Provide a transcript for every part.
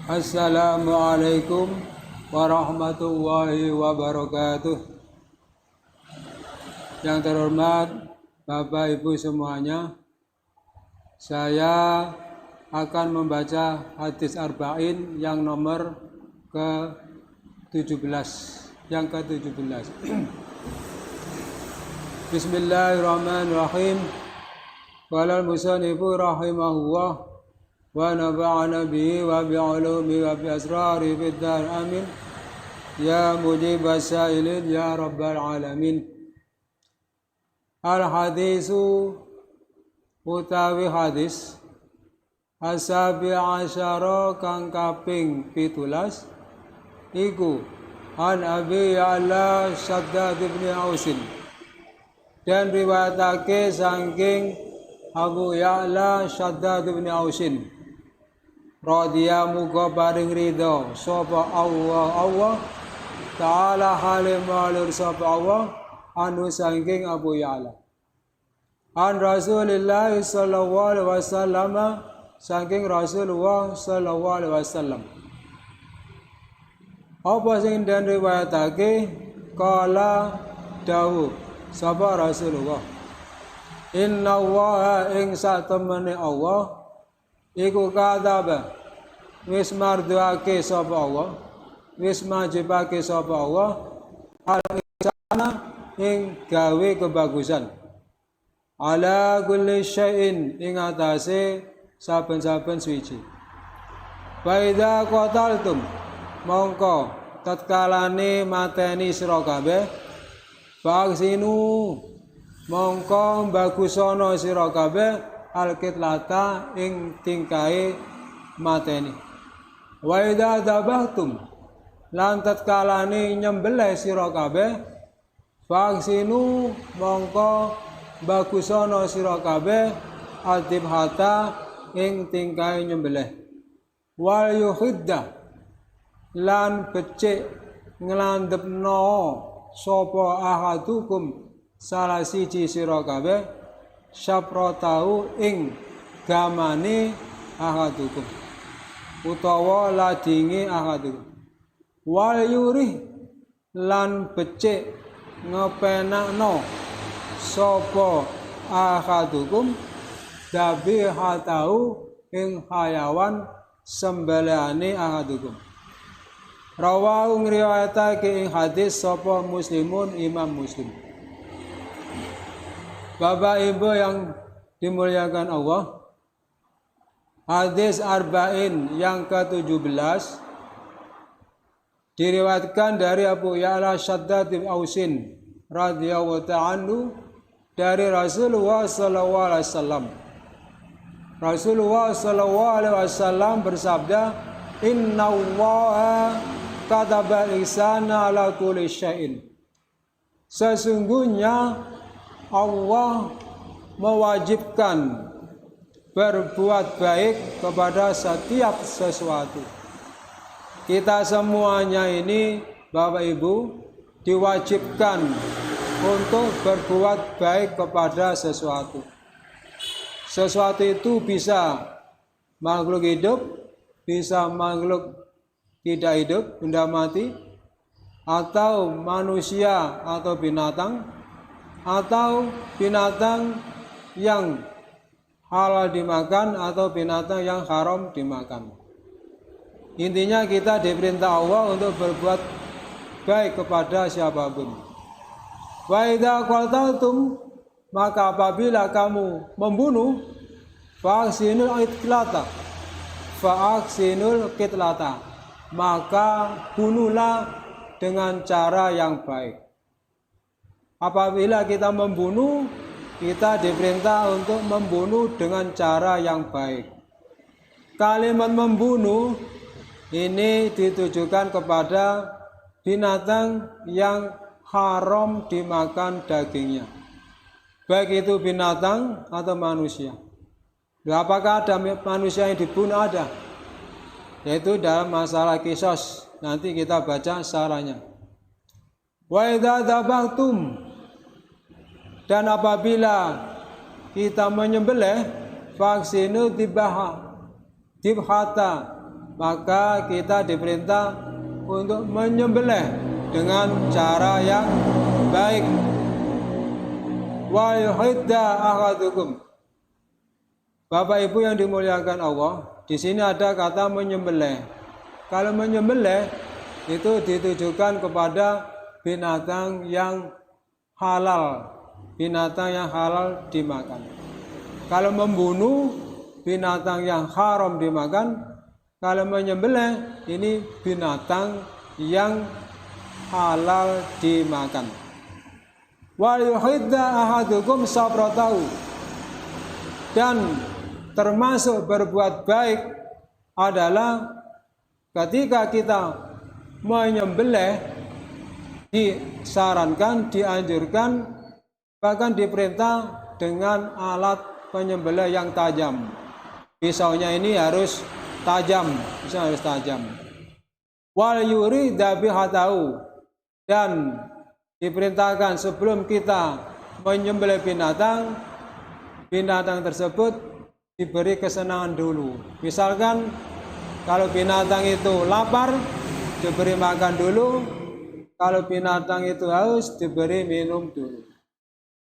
Assalamualaikum warahmatullahi wabarakatuh. Yang terhormat Bapak Ibu semuanya, saya akan membaca hadis arba'in yang nomor ke-17. Bismillahirrahmanirrahim. Qala al-musannifu rahimahullah wa nafa'ana bihi wa bi'ulumi wa bi asrari fid dar amin ya mujibas sa'ilin ya rabbal alamin. Al hadisu utawi hadis asabi asyara kang kaping 17 iku an Abi Ya'la Shaddad bin Ausin, dan riwayatake saking Abu Ya'la Shaddad bin Ausin radhiya muga paring ridho sapa Allah taala halim walur sapa Allah anu saking Abu Ya'la an Rasulillah sallallahu alaihi wasallam, saking Rasulullah sallallahu alaihi wasallam. Apa sing den riwayatake kala dawuh sapa Rasulullah, inna wa ing satemene Allah iku kadaba wis marduake sapa Allah, wis majibake sapa Allah al ihsana ing gawe kebagusan ala kulli syai'in ing atase saben-saben suci. Faida qataltum mongko tatkalane mateni sira kabeh faksinu mongko bagusana sira kabeh al-qitlata ing tingkae mateni. Wa idza dzabhtum lan tatkalane nyembelih sira kabeh faksinu mongko bagusana sira kabeh al-dibhata ing tingkae nyembelih. Wal yuhidda lan becik nglandhepno sapa ahadukum salah siji sira kabeh syapratahu ing gamane ahadukum utawa ladinge ahadukum. Wal yurih lan becik ngepenakno sapa ahadukum dabihatahu ing hayawan sembelihane ahadukum. Rawahu ngriwayatake ing hadis sapa Muslimun, Imam Muslim. Bapak Ibu yang dimuliakan Allah, hadis arba'in yang ke-17 diriwayatkan dari Abu Ya'la Shaddad bin Ausin radhiyallahu ta'ala dari Rasulullah sallallahu alaihi wasallam. Rasulullah sallallahu alaihi wasallam bersabda, inna Allaha kataba ihsana ala kulli syai'in. Sesungguhnya Allah mewajibkan berbuat baik kepada setiap sesuatu. Kita semuanya ini Bapak Ibu diwajibkan untuk berbuat baik kepada sesuatu. Sesuatu itu bisa makhluk hidup, bisa makhluk tidak hidup, benda mati, atau manusia atau binatang, atau binatang yang halal dimakan atau binatang yang haram dimakan. Intinya kita diperintah Allah untuk berbuat baik kepada siapapun. Wa idza qataltum, maka apabila kamu membunuh, fa'aksinul qitlata, maka bunuhlah dengan cara yang baik. Apabila kita membunuh, kita diperintah untuk membunuh dengan cara yang baik. Kalimat membunuh ini ditujukan kepada binatang yang haram dimakan dagingnya, baik itu binatang atau manusia. Apakah ada manusia yang dibunuh? Ada, yaitu dalam masalah kisos. Nanti kita baca saranya. Wa idza dzabhtum, dan apabila kita menyembelih, faksinu dibhata, maka kita diperintah untuk menyembelih dengan cara yang baik. Wa yuhidda ahadukum. Bapak Ibu yang dimuliakan Allah, di sini ada kata menyembelih. Kalau menyembelih itu ditujukan kepada binatang yang halal, binatang yang halal dimakan. Kalau membunuh binatang yang haram dimakan, kalau menyembelih ini binatang yang halal dimakan. Wal yuhidda ahadukum sabratahu. Dan termasuk berbuat baik adalah ketika kita menyembelih disarankan, dianjurkan, bahkan diperintah dengan alat penyembelih yang tajam. Pisaunya ini harus tajam, pisau harus tajam. Wal yuri dabihatahu, dan diperintahkan sebelum kita menyembelih binatang tersebut diberi kesenangan dulu. Misalkan kalau binatang itu lapar, diberi makan dulu. Kalau binatang itu haus, diberi minum dulu.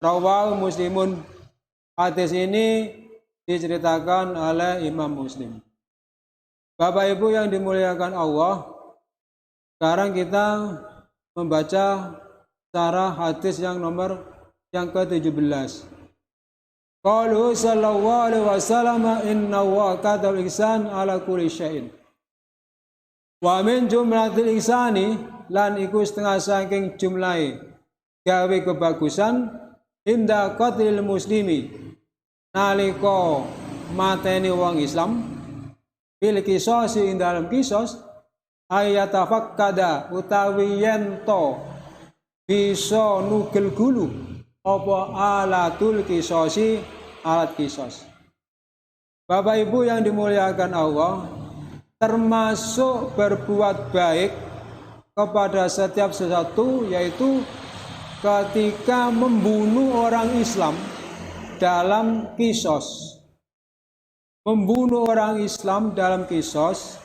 Rawahu Muslimun. Hadis ini diceritakan oleh Imam Muslim. Bapak Ibu yang dimuliakan Allah, sekarang kita membaca syarah hadis yang nomor yang ke-17. Qalu sallallahu alaihi wasallam inna wa qatal ihsan ala kulli syai'in. Wa min jumlatil ihsani, lan iku setengah saking jumlahe gawe kebagusan inda qatlil muslimi, nalika mateni wong Islam, bil qisas ing dalam qisas ayatafakkada utawi yen to bisa nugel gulu apa alatul qisasi, alat qisas. Bapak Ibu yang dimuliakan Allah, termasuk berbuat baik kepada setiap sesuatu, yaitu ketika membunuh orang Islam dalam qisas. Membunuh orang Islam dalam qisas,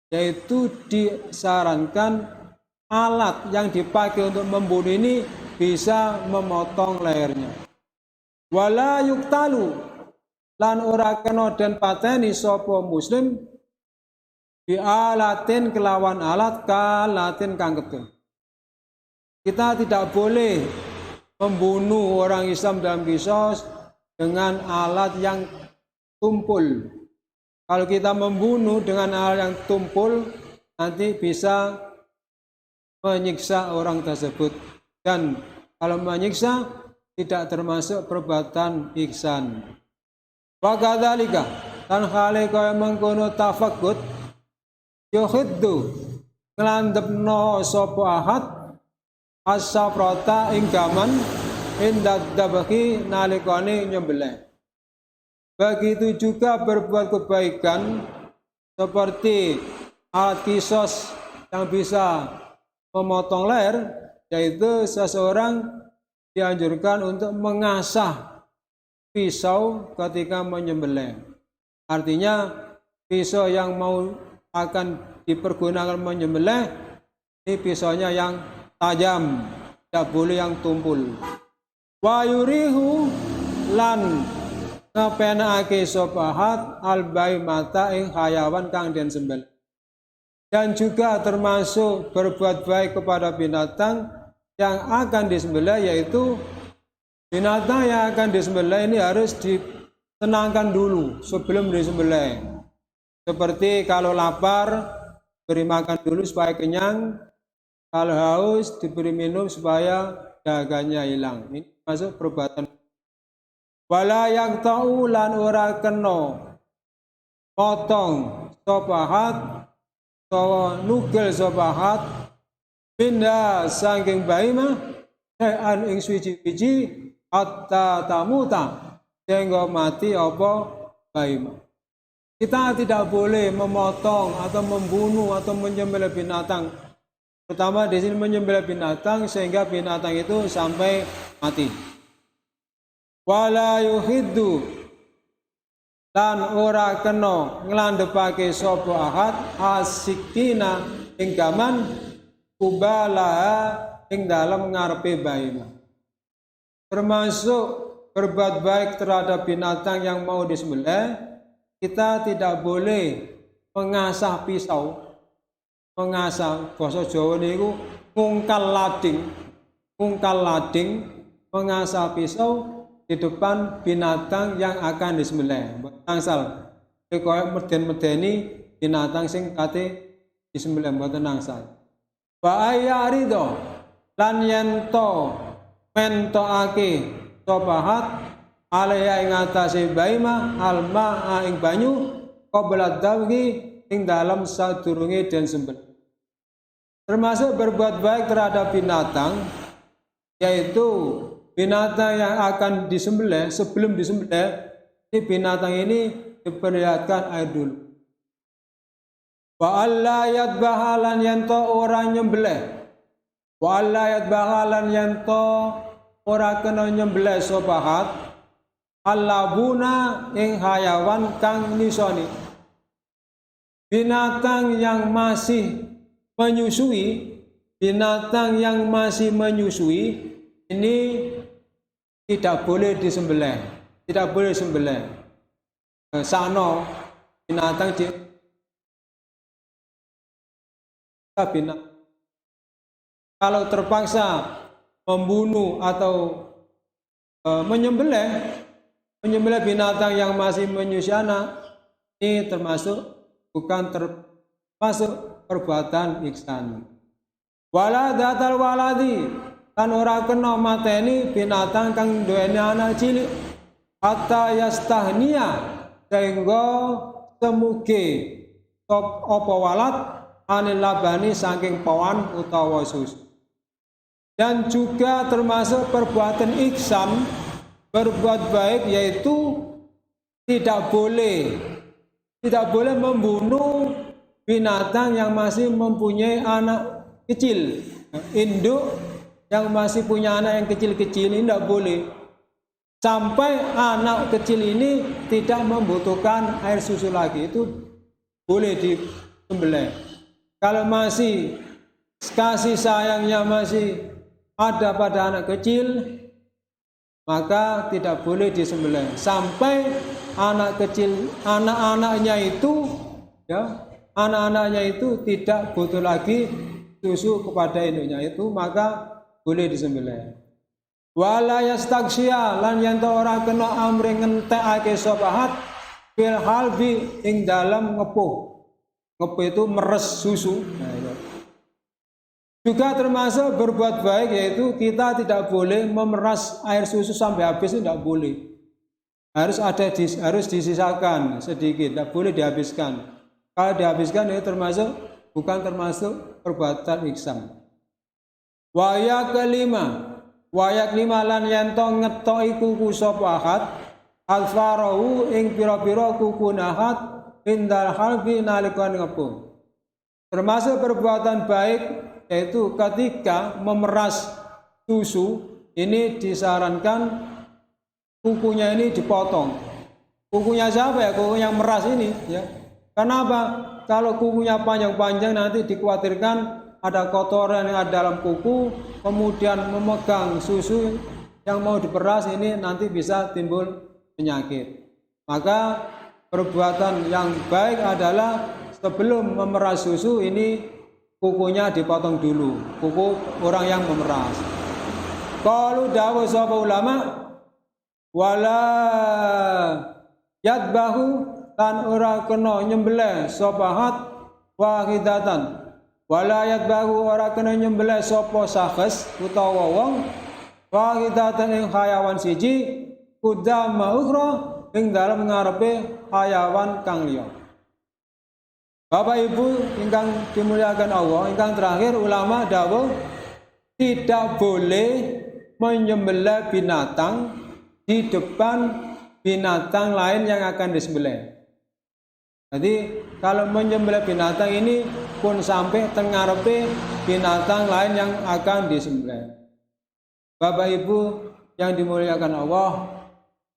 yaitu disarankan alat yang dipakai untuk membunuh ini bisa memotong lehernya. Wala yuktalu, lan ora kena den pateni sapa muslim bi alatin kelawan alat kalatin kang ketun. Kita tidak boleh membunuh orang Islam dalam qisas dengan alat yang tumpul. Kalau kita membunuh dengan alat yang tumpul, nanti bisa menyiksa orang tersebut. Dan kalau menyiksa tidak termasuk perbuatan ihsan. Wa kadzalika, dan hale kaya mengkono tafakkut yuhiddu nglandepno sapa ahad as-sabrata ing gaman inda dabhi nalikane nyembelih. Begitu juga berbuat kebaikan seperti alat qisas yang bisa memotong leher, yaitu seseorang dianjurkan untuk mengasah pisau ketika menyembelih. Artinya pisau yang mau akan dipergunakan menyembelih, ini pisaunya yang tajam, tidak boleh yang tumpul. Wa yurihu, lan ngepenake sopahat albai mata ing hayawan kang den sembelih. Dan juga termasuk berbuat baik kepada binatang yang akan disembelih, yaitu binatang yang akan disembelih ini harus disenangkan dulu sebelum disembelih. Seperti kalau lapar, beri makan dulu supaya kenyang. Kalau haus, diberi minum supaya dagangnya hilang. Ini masuk perbuatan. Wala yang ta'u lan ora kena potong sopahat sawa nugel sopahat pindah saking bahima an ing suci-suci hatta tamuta sehingga mati apa bahima. Kita tidak boleh memotong atau membunuh atau menyembelih binatang, terutama di sini menyembelih binatang sehingga binatang itu sampai mati. Wala yuhiddu, lan ora kena nglandhepake sapa ahad asikina ing gaman kubalaha ing dalam ngarepe bahima. Termasuk berbuat baik terhadap binatang yang mau disembelih, kita tidak boleh mengasah pisau. Mengasah basa Jawa niku ngungkal lading, mengasah pisau di depan binatang yang akan disembelih. Angsal kaya meden-medeni binatang sing kate disembelih mboten angsal. Wa ayarido lan yen to mentokake sopahat alaya ing atase baima alma ing banyu qabla dawgi ing dalam sadurunge den sembelih. Termasuk berbuat baik terhadap binatang, yaitu binatang yang akan disembelih. Sebelum disembelih, ini binatang ini diperlihatkan air dulu. Wa alla yadbahalan yanto orang nyembelih. Wa alla yadbahalan yanto ora kena nyembelih sopahat allabuna ing hayawan kang nisoni. Binatang yang masih menyusui, binatang yang masih menyusui ini tidak boleh disembelih, tidak boleh disembelih. Sano binatang kalau terpaksa membunuh atau menyembelih binatang yang masih menyusui anak, ini termasuk perbuatan ihsan. Waladatal waladi kan ora kena mateni binatang kang duweni anak cilik hatta yastahnia sehingga semuge apa walad anil labani saking pawan utawa susu. Dan juga termasuk perbuatan ihsan, berbuat baik, yaitu tidak boleh membunuh binatang yang masih mempunyai anak kecil, induk yang masih punya anak yang kecil-kecil ini tidak boleh, sampai anak kecil ini tidak membutuhkan air susu lagi, itu boleh disembelih. Kalau masih kasih sayangnya masih ada pada anak kecil, maka tidak boleh disembelih sampai anak kecil, anak-anaknya itu tidak butuh lagi susu kepada induknya itu, maka boleh disembelih. Wala yastagsya lan yen ora kena amri ngentekake sopahat fil halbi ing dalam ngepuh. Ngepuh itu meres susu. Juga termasuk berbuat baik, yaitu kita tidak boleh memeras air susu sampai habis, itu tidak boleh. Harus disisakan sedikit, tidak boleh dihabiskan. Kalau dihabiskan itu bukan termasuk perbuatan ihsan. Wayak kelima lan yanto ngetoki kuku sopahat alfarahu ing pira-pira kuku nahat indal halbi nalikan ngepung. Termasuk perbuatan baik, yaitu ketika memeras susu ini disarankan kukunya ini dipotong. Kukunya siapa ya? Kuku yang meras ini ya. Kenapa? Kalau kukunya panjang-panjang nanti dikhawatirkan ada kotoran yang ada dalam kuku, kemudian memegang susu yang mau diperas ini nanti bisa timbul penyakit. Maka perbuatan yang baik adalah sebelum memeras susu ini kukunya dipotong dulu, kuku orang yang memeras. Kalau dawuh sapa ulama, wala yadbahu lan ora kena nyembelih sopahat wahidatan, wala yadbahu ora kena nyembelih sapa sahes utawa wong wahidatan ing hayawan siji kudama ukhra ing dalem ngarepe hayawan kang liya. Bapak Ibu ingkang dimuliakan Allah, ingkang terakhir ulama dawuh tidak boleh menyembelih binatang di depan binatang lain yang akan disembelih. Jadi kalau menyembelih binatang ini pun sampai tengarepe binatang lain yang akan disembelih. Bapak Ibu yang dimuliakan Allah,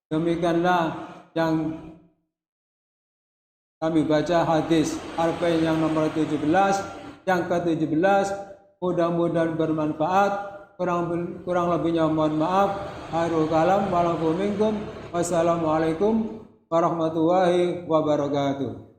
demikianlah yang kami baca hadis Arba'in yang nomor 17, yang ke-17. Mudah-mudahan bermanfaat. Kurang lebihnya mohon maaf. Khairul kalam walakum minkum. Wassalamualaikum warahmatullahi wabarakatuh.